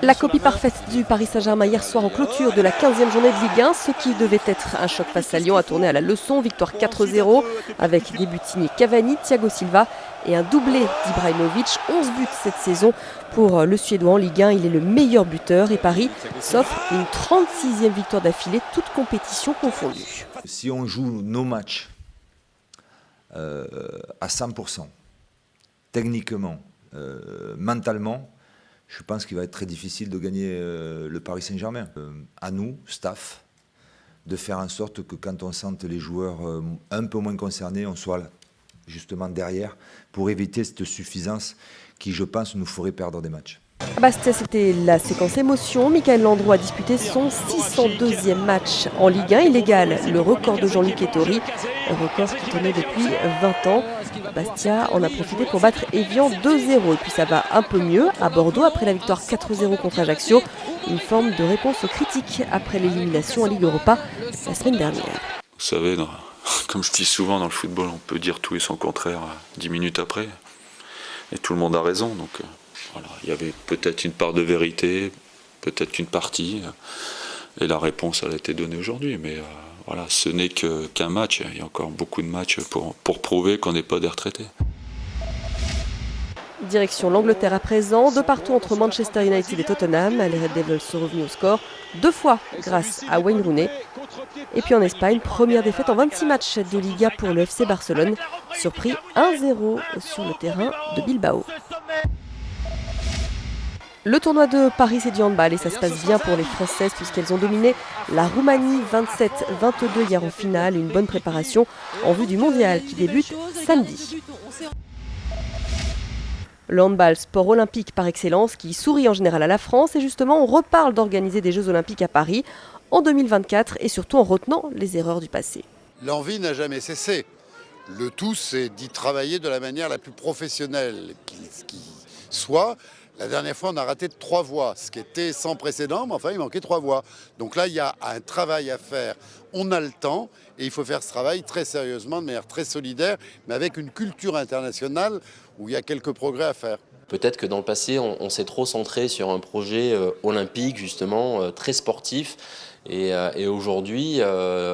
La copie parfaite du Paris Saint-Germain hier soir en clôture de la 15e journée de Ligue 1. Ce qui devait être un choc face à Lyon a tourné à la leçon. Victoire 4-0 avec des buts signés Cavani, Thiago Silva et un doublé d'Ibrahimovic. 11 buts cette saison pour le Suédois en Ligue 1. Il est le meilleur buteur et Paris s'offre une 36e victoire d'affilée, toutes compétitions confondues. Si on joue nos matchs à 100%, techniquement, mentalement, je pense qu'il va être très difficile de gagner le Paris Saint-Germain. À nous, staff, de faire en sorte que quand on sente les joueurs un peu moins concernés, on soit là, justement derrière pour éviter cette suffisance qui, je pense, nous ferait perdre des matchs. À Bastia, c'était la séquence émotion. Michael Landreau a disputé son 602e match en Ligue 1. Il égale le record de Jean-Luc Ettori, un record qui tenait depuis 20 ans. Bastia en a profité pour battre Evian 2-0. Et puis ça va un peu mieux à Bordeaux après la victoire 4-0 contre Ajaccio. Une forme de réponse aux critiques après l'élimination en Ligue Europa la semaine dernière. Vous savez, comme je dis souvent dans le football, on peut dire tout et son contraire 10 minutes après. Et tout le monde a raison. Donc voilà, il y avait peut-être une part de vérité, peut-être une partie. Et la réponse, elle a été donnée aujourd'hui. Mais voilà, ce n'est qu'un match. Il y a encore beaucoup de matchs pour prouver qu'on n'est pas des retraités. Direction l'Angleterre à présent, de partout entre Manchester United et Tottenham. Les Red Devils sont revenus au score 2 fois grâce à Wayne Rooney. Et puis en Espagne, première défaite en 26 matchs de Liga pour le FC Barcelone, surpris 1-0 sur le terrain de Bilbao. Le tournoi de Paris, c'est du handball et ça se passe bien pour les Françaises puisqu'elles ont dominé la Roumanie 27-22 hier en finale. Une bonne préparation en vue du mondial qui débute samedi. Le handball, sport olympique par excellence, qui sourit en général à la France. Et justement, on reparle d'organiser des Jeux olympiques à Paris en 2024 et surtout en retenant les erreurs du passé. L'envie n'a jamais cessé. Le tout, c'est d'y travailler de la manière la plus professionnelle qui soit. La dernière fois, on a raté 3 voies, ce qui était sans précédent, mais enfin, il manquait 3 voies. Donc là, il y a un travail à faire. On a le temps et il faut faire ce travail très sérieusement, de manière très solidaire, mais avec une culture internationale où il y a quelques progrès à faire. Peut-être que dans le passé, on s'est trop centré sur un projet olympique, justement, très sportif. Et aujourd'hui,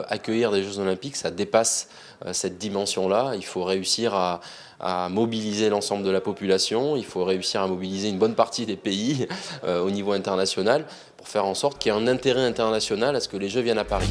accueillir des Jeux olympiques, ça dépasse cette dimension-là. Il faut réussir à mobiliser l'ensemble de la population, il faut réussir à mobiliser une bonne partie des pays au niveau international pour faire en sorte qu'il y ait un intérêt international à ce que les Jeux viennent à Paris.